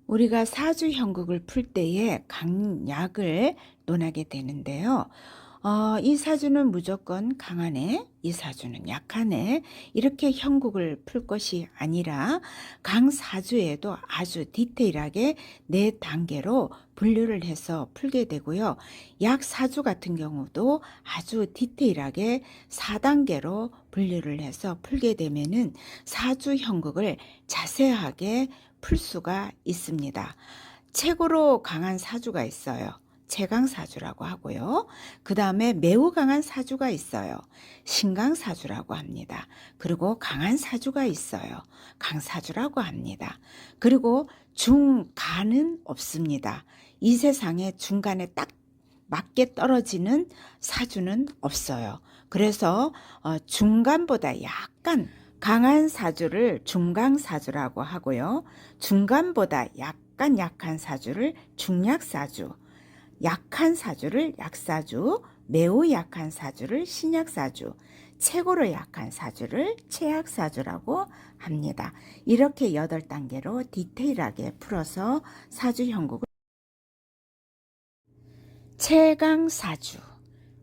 우리가 사주 형국을 풀 때에 강약을 논하게 되는데요. 이 사주는 무조건 강하네, 이 사주는 약하네, 이렇게 형국을 풀 것이 아니라 강 사주에도 아주 디테일하게 네 단계로 분류를 해서 풀게 되고요. 약 사주 같은 경우도 아주 디테일하게 4단계로 분류를 해서 풀게 되면은 사주 형국을 자세하게 풀 수가 있습니다. 최고로 강한 사주가 있어요. 최강사주라고 하고요. 그 다음에 매우 강한 사주가 있어요. 신강사주라고 합니다. 그리고 강한 사주가 있어요. 강사주라고 합니다. 그리고 중간은 없습니다. 이 세상에 중간에 딱 맞게 떨어지는 사주는 없어요. 그래서 중간보다 약간 강한 사주를 중강사주라고 하고요. 중간보다 약간 약한 사주를 중약사주, 약한 사주를 약사주, 매우 약한 사주를 신약사주, 최고로 약한 사주를 최약사주라고 합니다. 이렇게 8단계로 디테일하게 풀어서 사주 형국을 최강사주,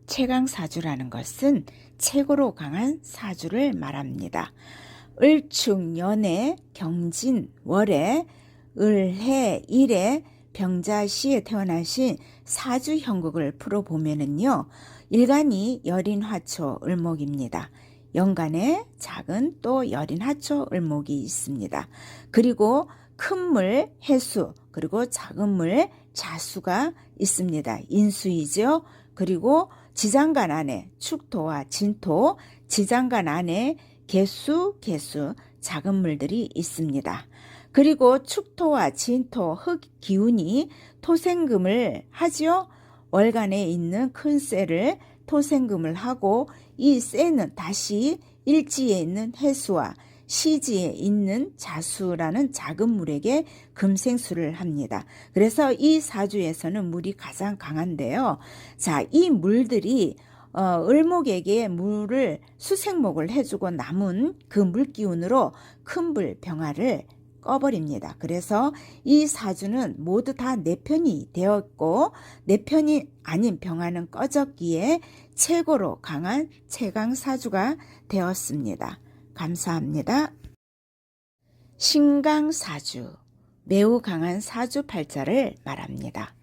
최강사주라는 것은 최고로 강한 사주를 말합니다. 을축년에 경진 월에 을해 일에 병자시에 태어나신 사주 형국을 풀어보면은요, 일간이 열인화초 을목입니다. 연간에 작은 또 열인화초 을목이 있습니다. 그리고 큰 물 해수, 그리고 작은 물 자수가 있습니다. 인수이죠. 그리고 지장간 안에 축토와 진토, 지장간 안에 개수, 작은 물들이 있습니다. 그리고 축토와 진토, 흙 기운이 토생금을 하죠. 월간에 있는 큰 쇠를 토생금을 하고 이 쇠는 다시 일지에 있는 해수와 시지에 있는 자수라는 작은 물에게 금생수를 합니다. 그래서 이 사주에서는 물이 가장 강한데요. 자, 이 물들이 을목에게 물을 수생목을 해주고 남은 그 물기운으로 큰 불 병화를 꺼버립니다. 그래서 이 사주는 모두 다 내 편이 되었고 내 편이 아닌 병화는 꺼졌기에 최고로 강한 최강사주가 되었습니다. 감사합니다. 신강사주, 매우 강한 사주팔자를 말합니다.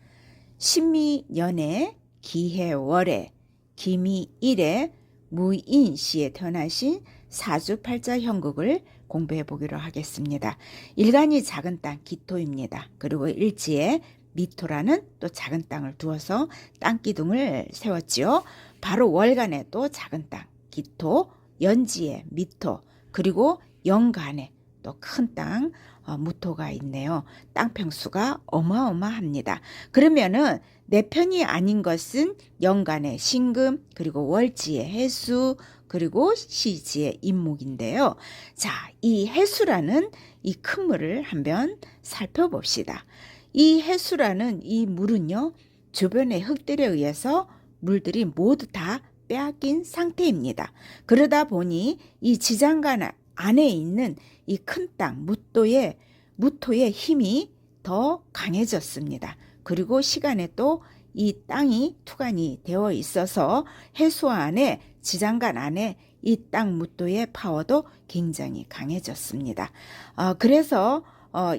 신미년에 기해월에 기미일에 무인시에 태어나신 사주팔자 형국을 공부해 보기로 하겠습니다. 일간이 작은 땅 기토입니다. 그리고 일지에 미토라는 또 작은 땅을 두어서 땅기둥을 세웠지요. 바로 월간에 또 작은 땅 기토, 연지에 미토, 그리고 연간에 또 큰 땅 무토가 있네요. 땅 평수가 어마어마합니다. 그러면은 내 편이 아닌 것은 연간의 신금, 그리고 월지의 해수, 그리고 시지의 임목인데요. 자, 이 해수라는 이 큰 물을 한번 살펴봅시다. 이 해수라는 이 물은요, 주변의 흙들에 의해서 물들이 모두 다 빼앗긴 상태입니다. 그러다 보니 이 지장간 안에 있는 이 큰 땅, 무토의 힘이 더 강해졌습니다. 그리고 시간에 또 이 땅이 투간이 되어 있어서 해수 안에 지장간 안에 이 땅 무토의 파워도 굉장히 강해졌습니다. 그래서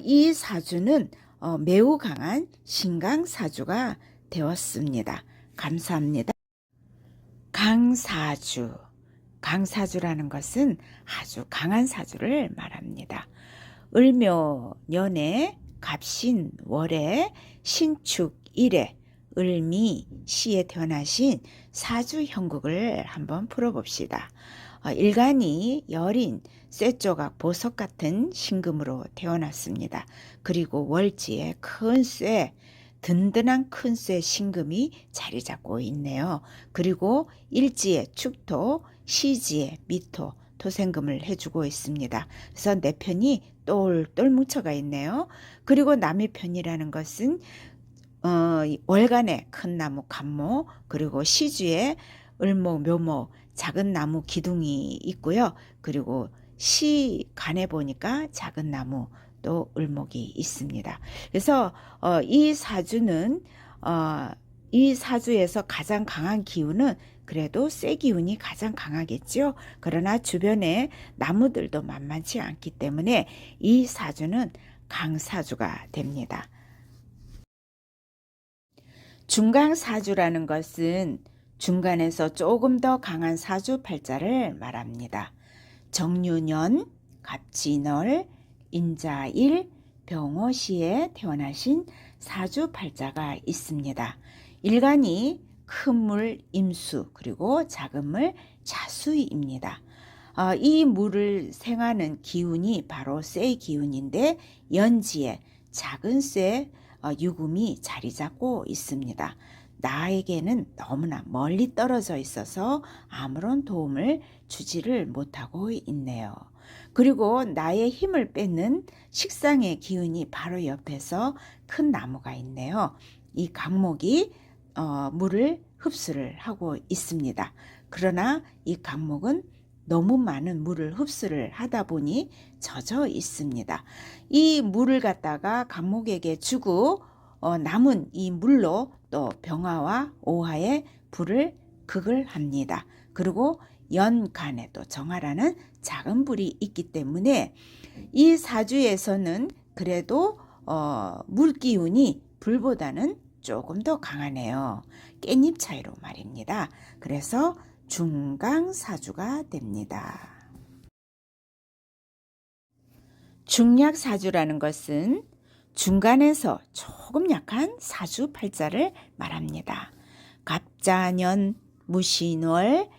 이 사주는 매우 강한 신강사주가 되었습니다. 감사합니다. 강사주. 강사주라는 것은 아주 강한 사주를 말합니다. 을묘년에 갑신월에 신축일에 을미시에 태어나신 사주 형국을 한번 풀어봅시다. 일간이 여린 쇠조각 보석 같은 신금으로 태어났습니다. 그리고 월지에 큰 쇠, 든든한 큰 쇠 신금이 자리 잡고 있네요. 그리고 일지에 축토, 시지에 미토, 토생금을 해주고 있습니다. 그래서 내 편이 똘똘 뭉쳐가 있네요. 그리고 남의 편이라는 것은 월간에 큰 나무 간모, 그리고 시주에 을목, 묘목, 작은 나무 기둥이 있고요. 그리고 시간에 보니까 작은 나무 또 을목이 있습니다. 그래서 이 사주는 이 사주에서 가장 강한 기운은 그래도 쇠 기운이 가장 강하겠죠. 그러나 주변에 나무들도 만만치 않기 때문에 이 사주는 강사주가 됩니다. 중강사주라는 것은 중간에서 조금 더 강한 사주팔자를 말합니다. 정유년, 갑진월, 인자일, 병호시에 태어나신 사주팔자가 있습니다. 일간이 큰 물 임수 그리고 작은 물 자수입니다. 이 물을 생하는 기운이 바로 쇠 기운인데 연지에 작은 쇠 유금이 자리 잡고 있습니다. 나에게는 너무나 멀리 떨어져 있어서 아무런 도움을 주지를 못하고 있네요. 그리고 나의 힘을 뺏는 식상의 기운이 바로 옆에서 큰 나무가 있네요. 이 강목이 물을 흡수를 하고 있습니다. 그러나 이 강목은 너무 많은 물을 흡수를 하다 보니 젖어 있습니다. 이 물을 갖다가 강목에게 주고 남은 이 물로 또 병화와 오화의 불을 극을 합니다. 그리고 연간에 또 정화라는 작은 불이 있기 때문에 이 사주에서는 그래도 물기운이 불보다는 조금 더 강하네요. 깻잎 차이로 말입니다. 그래서 중강사주가 됩니다. 중약사주라는 것은 중간에서 조금 약한 사주팔자를 말합니다. 갑자년, 무신월,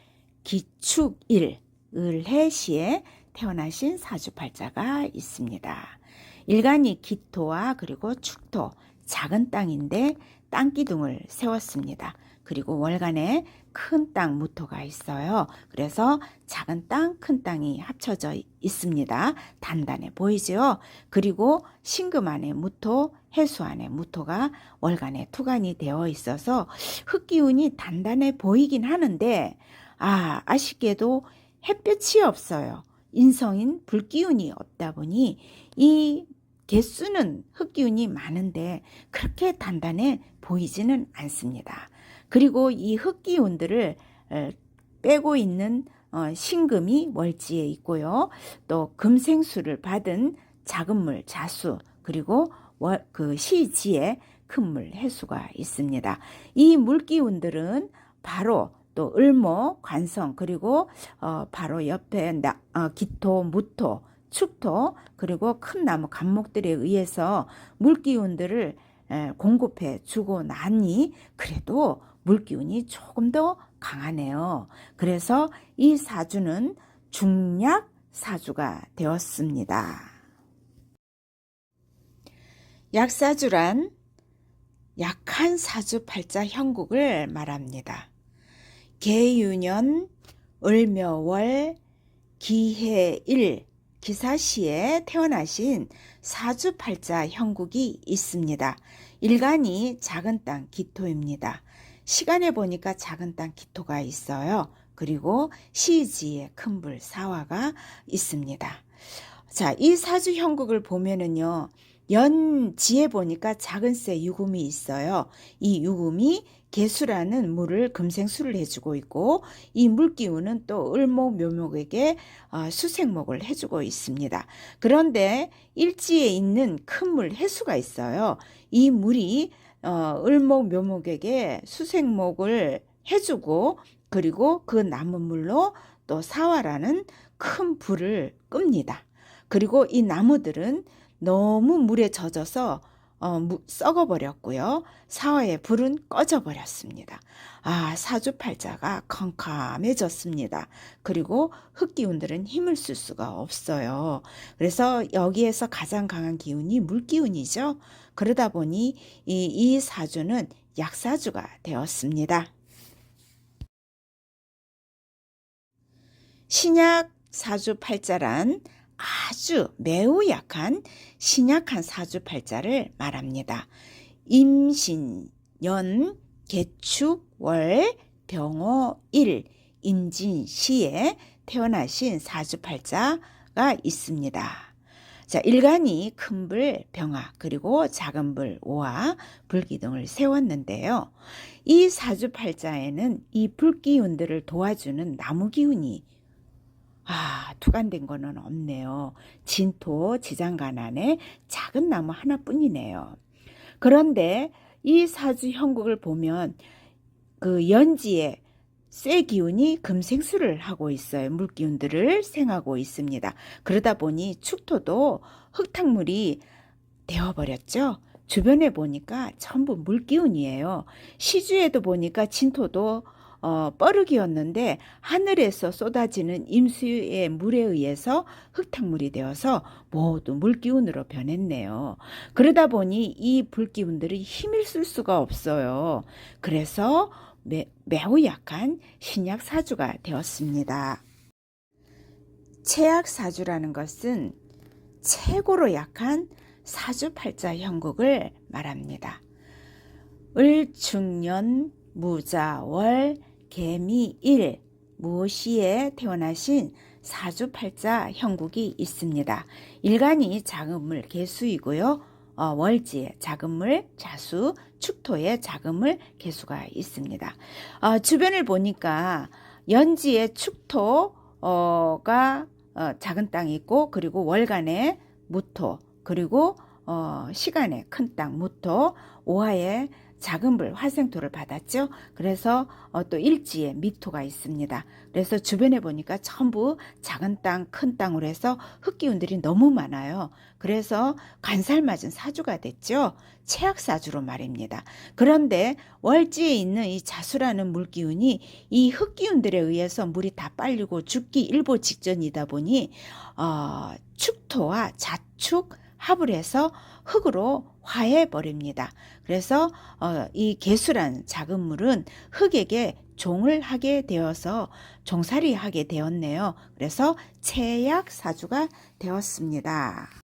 기축일, 을해시에 태어나신 사주팔자가 있습니다. 일간이 기토와 그리고 축토, 작은 땅인데 땅기둥을 세웠습니다. 그리고 월간에 큰 땅 무토가 있어요. 그래서 작은 땅, 큰 땅이 합쳐져 있습니다. 단단해 보이죠? 그리고 신금 안에 무토, 해수 안에 무토가 월간에 투간이 되어 있어서 흙기운이 단단해 보이긴 하는데 아쉽게도 햇볕이 없어요. 인성인 불기운이 없다 보니 이 개수는 흙기운이 많은데 그렇게 단단해 보이지는 않습니다. 그리고 이 흙기운들을 빼고 있는 신금이 월지에 있고요. 또 금생수를 받은 작은 물 자수 그리고 그 시지에 큰 물 해수가 있습니다. 이 물기운들은 바로 또 을목, 관성 그리고 바로 옆에 기토, 무토, 축토 그리고 큰 나무 간목들에 의해서 물기운들을 공급해 주고 나니 그래도 물기운이 조금 더 강하네요. 그래서 이 사주는 중약 사주가 되었습니다. 약사주란 약한 사주팔자 형국을 말합니다. 계유년, 을묘월, 기해일, 기사시에 태어나신 사주팔자 형국이 있습니다. 일간이 작은 땅 기토입니다. 시간에 보니까 작은 땅 기토가 있어요. 그리고 시지에 큰 불 사화가 있습니다. 자, 이 사주 형국을 보면은요. 연지에 보니까 작은 새 유금이 있어요. 이 유금이 개수라는 물을 금생수를 해주고 있고 이 물기운은 또 을목 묘목에게 수생목을 해주고 있습니다. 그런데 일지에 있는 큰 물 해수가 있어요. 이 물이 을목 묘목에게 수생목을 해주고 그리고 그 남은 물로 또 사화라는 큰 불을 끕니다. 그리고 이 나무들은 너무 물에 젖어서 썩어버렸고요. 사화의 불은 꺼져버렸습니다. 사주팔자가 컴컴해졌습니다. 그리고 흙기운들은 힘을 쓸 수가 없어요. 그래서 여기에서 가장 강한 기운이 물기운이죠. 그러다 보니 이 사주는 약사주가 되었습니다. 신약 사주팔자란 아주 매우 약한 신약한 사주팔자를 말합니다. 임신, 연, 개축, 월, 병호, 일, 임진시에 태어나신 사주팔자가 있습니다. 자, 일간이 큰 불 병화 그리고 작은 불 오화 불기둥을 세웠는데요. 이 사주팔자에는 이 불기운들을 도와주는 나무 기운이 투간된 거는 없네요. 진토 지장간 안에 작은 나무 하나뿐이네요. 그런데 이 사주 형국을 보면 그 연지에 쇠 기운이 금생수를 하고 있어요. 물기운들을 생하고 있습니다. 그러다 보니 축토도 흙탕물이 되어버렸죠. 주변에 보니까 전부 물기운이에요. 시주에도 보니까 진토도 뻐르기였는데 하늘에서 쏟아지는 임수의 물에 의해서 흙탕물이 되어서 모두 물기운으로 변했네요. 그러다 보니 이 불기운들이 힘을 쓸 수가 없어요. 그래서 매우 약한 신약 사주가 되었습니다. 최악 사주라는 것은 최고로 약한 사주팔자 형국을 말합니다. 을중년 무자월 개미일 무시에 태어나신 사주팔자 형국이 있습니다. 일간이 작은물 개수이고요. 월지에 작은물 자수, 축토에 작은물 개수가 있습니다. 주변을 보니까 연지에 축토가 작은 땅이 있고, 그리고 월간에 무토, 그리고 시간에 큰 땅 무토, 오화에 작은 불 화생토를 받았죠. 그래서 또 일지에 미토가 있습니다. 그래서 주변에 보니까 전부 작은 땅, 큰 땅으로 해서 흙기운들이 너무 많아요. 그래서 간살맞은 사주가 됐죠. 최악사주로 말입니다. 그런데 월지에 있는 이 자수라는 물기운이 이 흙기운들에 의해서 물이 다 빨리고 죽기 일보 직전이다 보니 축토와 자축 합을 해서 흙으로 화해 버립니다. 그래서 이 개수란 작은 물은 흙에게 종을 하게 되어서 종살이 하게 되었네요. 그래서 최약 사주가 되었습니다.